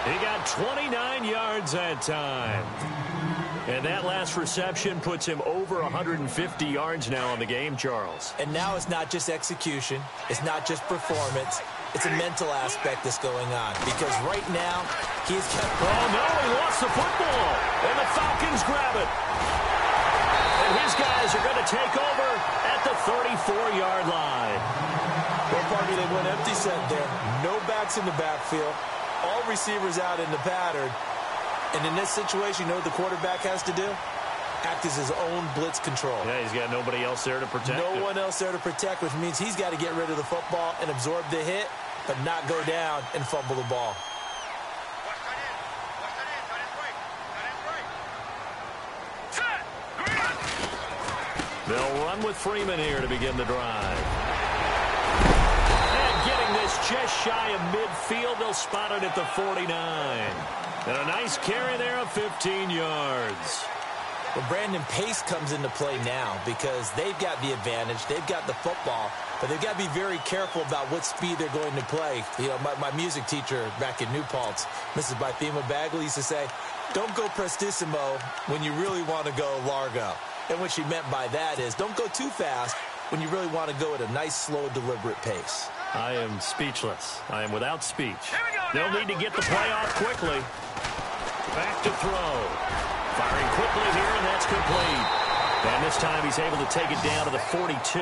He got 29 yards that time. And that last reception puts him over 150 yards now on the game, Charles. And now it's not just execution. It's not just performance. It's a mental aspect that's going on. Because right now, he's kept... Oh, no, he lost the football. And the Falcons grab it. And his guys are going to take over at the 34-yard line. Well, Parker, they went empty set there. No backs in the backfield. All receivers out in the pattern. And in this situation, you know what the quarterback has to do? Act as his own blitz control. Yeah, he's got nobody else there to protect him. No one else there to protect, which means he's got to get rid of the football and absorb the hit, but not go down and fumble the ball. They'll run with Freeman here to begin the drive. And getting this just shy of midfield, they'll spot it at the 49. And a nice carry there of 15 yards. Well, Brandon, pace comes into play now because they've got the advantage. They've got the football, but they've got to be very careful about what speed they're going to play. You know, my music teacher back in New Paltz, Mrs. Bythema Bagley, used to say, don't go prestissimo when you really want to go largo. And what she meant by that is don't go too fast when you really want to go at a nice, slow, deliberate pace. I am speechless. I am without speech. They'll need to get the play off quickly. Back to throw. Firing quickly here, and that's complete. And this time he's able to take it down to the 42.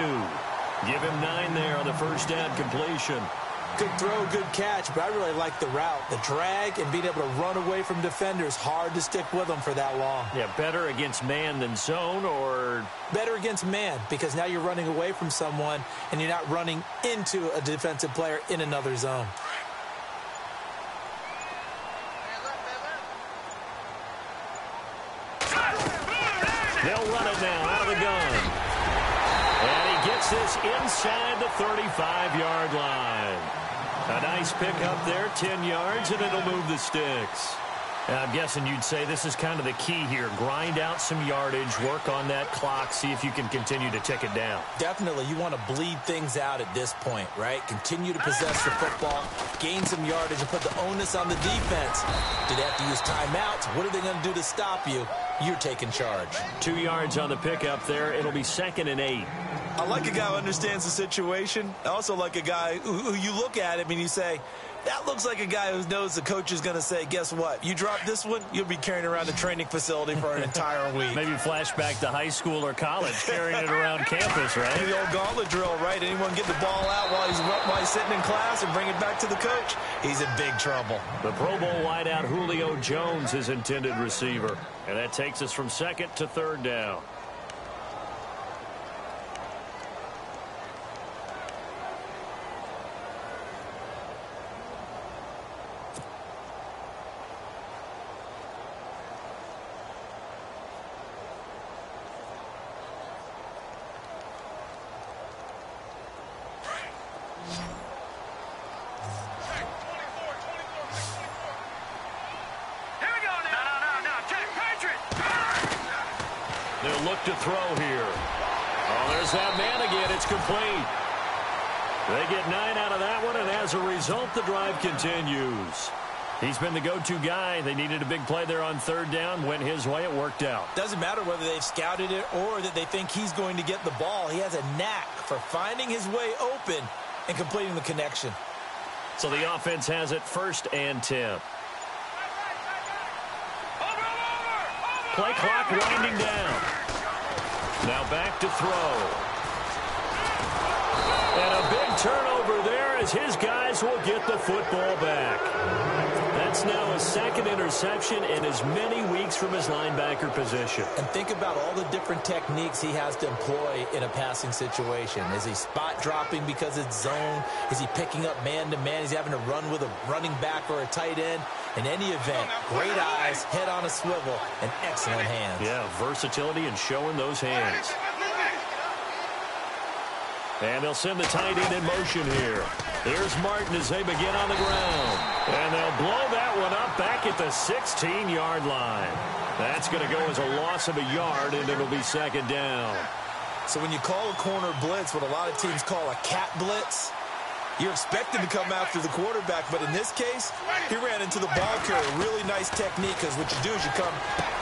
Give him 9 there on the first down completion. Good throw, good catch, but I really like the route. The drag and being able to run away from defenders, hard to stick with them for that long. Yeah, better against man than zone, or... Better against man, because now you're running away from someone, and you're not running into a defensive player in another zone. They'll run it now out of the gun. And he gets this inside the 35-yard line. A nice pickup there, 10 yards, and it'll move the sticks. And I'm guessing you'd say this is kind of the key here. Grind out some yardage, work on that clock, see if you can continue to tick it down. Definitely. You want to bleed things out at this point, right? Continue to possess the football, gain some yardage, and put the onus on the defense. Do they have to use timeouts? What are they going to do to stop you? You're taking charge. 2 yards on the pickup there. It'll be 2nd and 8. I like a guy who understands the situation. I also like a guy who you look at him and you say, that looks like a guy who knows the coach is going to say, guess what? You drop this one, you'll be carrying around the training facility for an entire week. Maybe flashback to high school or college, carrying it around campus, right? The old gauntlet drill, right? Anyone get the ball out while he's sitting in class and bring it back to the coach? He's in big trouble. The Pro Bowl wideout Julio Jones is intended receiver. And that takes us from second to third down. They'll look to throw here. Oh, there's that man again. It's complete. They get 9 out of that one, and as a result, the drive continues. He's been the go-to guy. They needed a big play there on third down. Went his way. It worked out. Doesn't matter whether they've scouted it or that they think he's going to get the ball. He has a knack for finding his way open and completing the connection. So the offense has it 1st and 10. Play clock winding down. Now back to throw. And a big turnover there as his guys will get the football back. That's now his 2nd interception in as many weeks from his linebacker position. And think about all the different techniques he has to employ in a passing situation. Is he spot dropping because it's zone? Is he picking up man-to-man? Is he having to run with a running back or a tight end? In any event, great eyes, head on a swivel, and excellent hands. Yeah, versatility and showing those hands. And they'll send the tight end in motion here. Here's Martin as they begin on the ground. And they'll blow that one up back at the 16-yard line. That's going to go as a loss of a yard, and it'll be 2nd down. So when you call a corner blitz, what a lot of teams call a cat blitz, you're expected to come after the quarterback, but in this case, he ran into the ball carrier. Really nice technique, because what you do is you come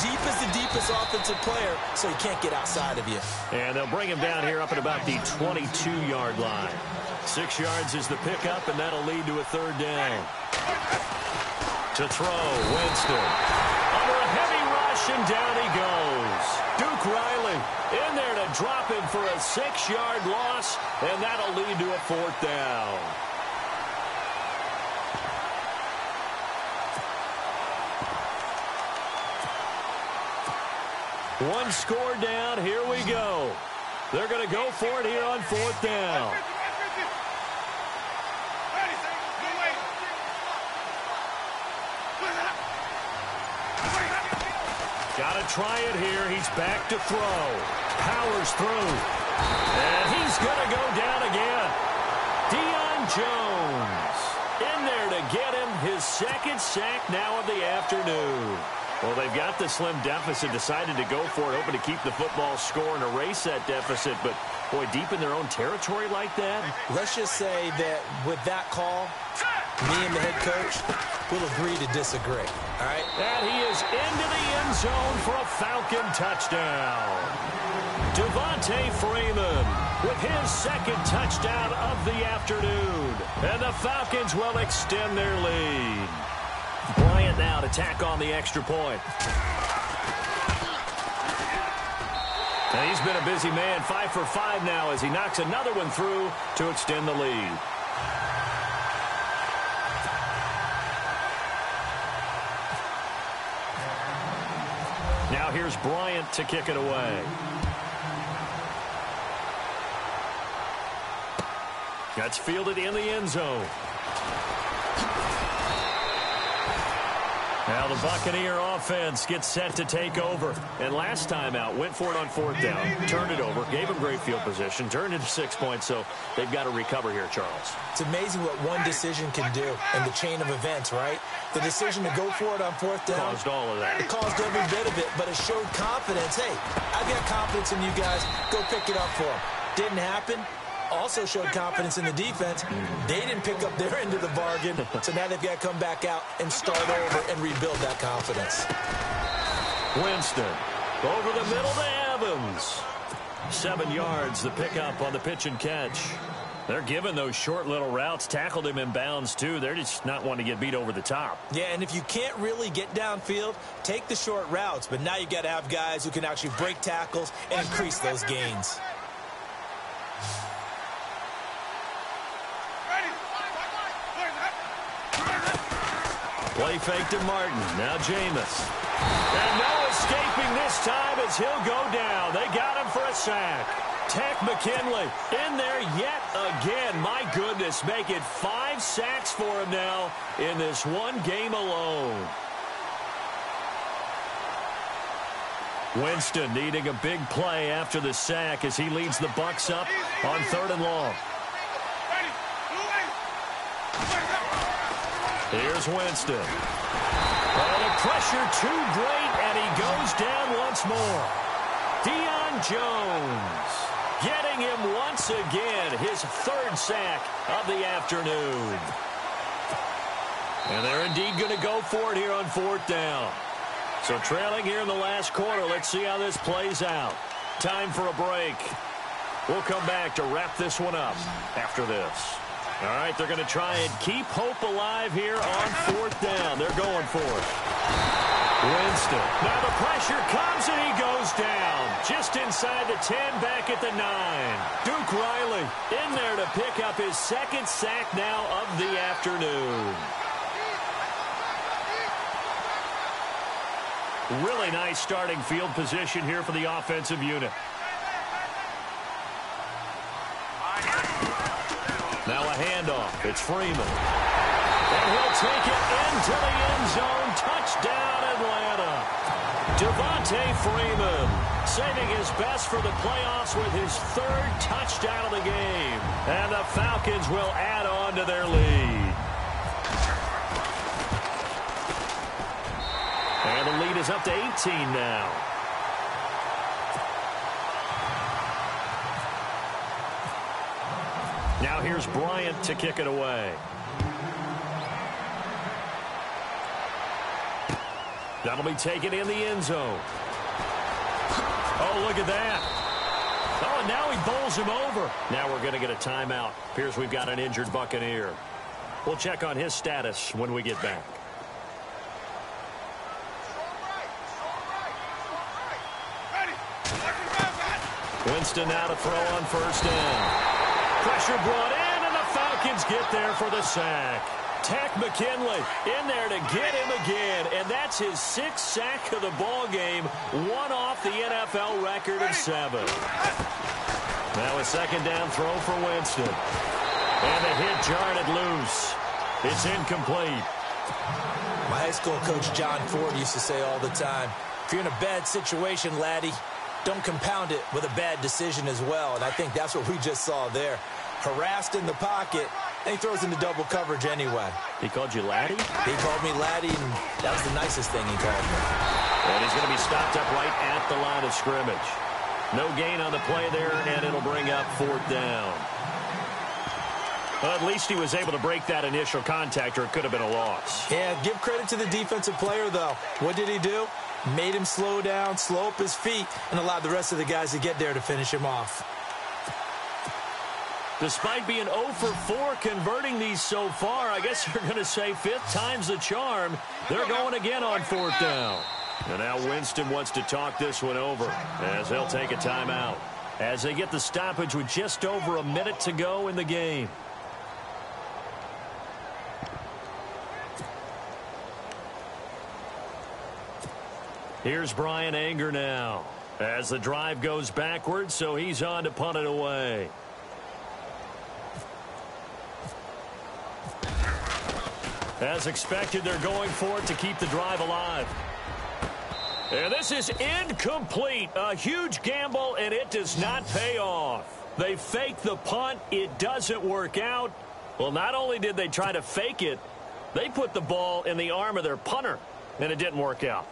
deep as the deepest offensive player, so he can't get outside of you. And they'll bring him down here up at about the 22-yard line. 6 yards is the pickup, and that'll lead to a 3rd down. To throw, Winston. Under a heavy rush, and down he goes. Duke Riley in there to drop him for a 6-yard loss, and that'll lead to a 4th down. One score down. Here we go. They're going to go for it here on 4th down. Got to try it here. He's back to throw. Powers through. And he's going to go down again. Deion Jones in there to get him his 2nd sack now of the afternoon. Well, they've got the slim deficit, decided to go for it, hoping to keep the football score and erase that deficit. But, boy, deep in their own territory like that. Let's just say that with that call, me and the head coach will agree to disagree. All right? And he is into the end zone for a Falcon touchdown. Devontae Freeman with his 2nd touchdown of the afternoon. And the Falcons will extend their lead. Bryant now to tack on the extra point. And he's been a busy man, 5 for 5 now as he knocks another one through to extend the lead. Now here's Bryant to kick it away. That's fielded in the end zone. Now the Buccaneer offense gets set to take over. And last time out, went for it on 4th down, turned it over, gave them great field position, turned it to 6 points, so they've got to recover here, Charles. It's amazing what one decision can do in the chain of events, right? The decision to go for it on 4th down. Caused all of that. It caused every bit of it, but it showed confidence. Hey, I've got confidence in you guys. Go pick it up for them. Didn't happen. Also showed confidence in the defense. They didn't pick up their end of the bargain, so now they've got to come back out and start over and rebuild that confidence. Winston over the middle to Evans. 7 yards, the pickup on the pitch and catch. They're giving those short little routes. Tackled him in bounds, too. They're just not wanting to get beat over the top. Yeah, and if you can't really get downfield, take the short routes. But now you got to have guys who can actually break tackles and increase those gains. Play fake to Martin. Now Jameis. And no escaping this time as he'll go down. They got him for a sack. Tech McKinley in there yet again. My goodness, make it 5 sacks for him now in this one game alone. Winston needing a big play after the sack as he leads the Bucs up on 3rd and long. Here's Winston. Oh, the pressure too great, and he goes down once more. Deion Jones getting him once again, his 3rd sack of the afternoon. And they're indeed going to go for it here on 4th down. So trailing here in the last quarter. Let's see how this plays out. Time for a break. We'll come back to wrap this one up after this. All right, they're going to try and keep hope alive here on 4th down. They're going for it. Winston. Now the pressure comes and he goes down. Just inside the 10, back at the 9. Duke Riley in there to pick up his 2nd sack now of the afternoon. Really nice starting field position here for the offensive unit. Now a handoff. It's Freeman. And he'll take it into the end zone. Touchdown, Atlanta. Devontae Freeman saving his best for the playoffs with his 3rd touchdown of the game. And the Falcons will add on to their lead. And the lead is up to 18 now. Now here's Bryant to kick it away. That'll be taken in the end zone. Oh, look at that. Oh, and now he bowls him over. Now we're going to get a timeout. Appears we've got an injured Buccaneer. We'll check on his status when we get back. Winston now to throw on 1st down. Pressure brought in, and the Falcons get there for the sack. Tech McKinley in there to get him again, and that's his 6th sack of the ball game, one off the NFL record of 7. Now a 2nd down throw for Winston. And the hit jarred it loose. It's incomplete. My high school coach John Ford used to say all the time, if you're in a bad situation, laddie, don't compound it with a bad decision as well. And I think that's what we just saw there. Harassed in the pocket, and he throws into double coverage anyway. He called you laddie? He called me laddie, and that was the nicest thing he called me. And he's going to be stopped up right at the line of scrimmage. No gain on the play there, and it'll bring up 4th down. Well, at least he was able to break that initial contact, or it could have been a loss. Yeah, give credit to the defensive player, though. What did he do? Made him slow down, slow up his feet, and allowed the rest of the guys to get there to finish him off. Despite being 0 for 4 converting these so far, I guess you're going to say 5th time's the charm. They're going again on 4th down. And now Winston wants to talk this one over as they'll take a timeout as they get the stoppage with just over a minute to go in the game. Here's Brian Anger now as the drive goes backwards, so he's on to punt it away. As expected, they're going for it to keep the drive alive. And this is incomplete. A huge gamble, and it does not pay off. They fake the punt. It doesn't work out. Well, not only did they try to fake it, they put the ball in the arm of their punter, and it didn't work out.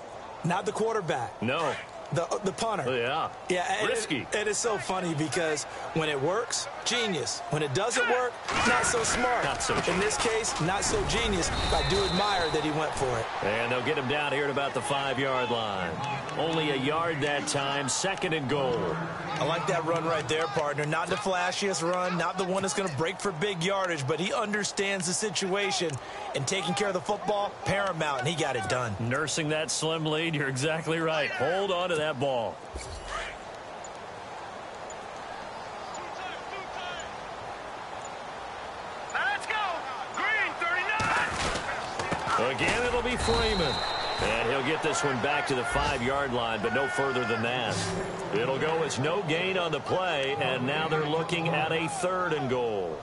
Not the quarterback. No. The punter. Oh, yeah. Risky. And it's so funny because when it works, genius. When it doesn't work, not so smart. Not so genius. In this case, not so genius. I do admire that he went for it. And they'll get him down here at about the 5-yard line. Only a yard that time, 2nd and goal. I like that run right there, partner. Not the flashiest run, not the one that's going to break for big yardage, but he understands the situation, and taking care of the football, paramount, and he got it done. Nursing that slim lead, you're exactly right. Hold on to that ball. Let's go. Green 39. Again, it'll be Freeman. And he'll get this one back to the 5-yard line, but no further than that. It'll go as no gain on the play, and now they're looking at a 3rd and goal.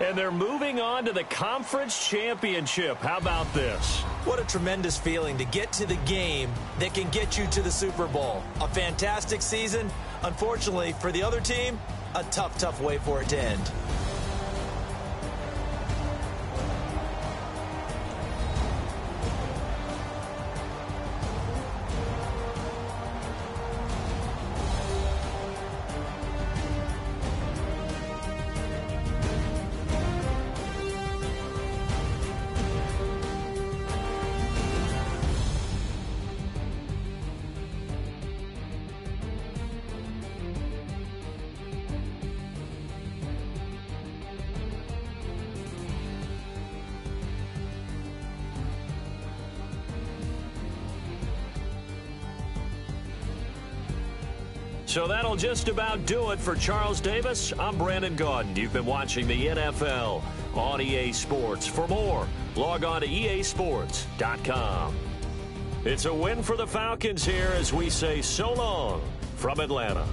And they're moving on to the conference championship. How about this? What a tremendous feeling to get to the game that can get you to the Super Bowl. A fantastic season. Unfortunately, for the other team, a tough way for it to end. So that'll just about do it for Charles Davis. I'm Brandon Gaudin. You've been watching the NFL on EA Sports. For more, log on to easports.com. It's a win for the Falcons here as we say so long from Atlanta.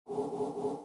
you.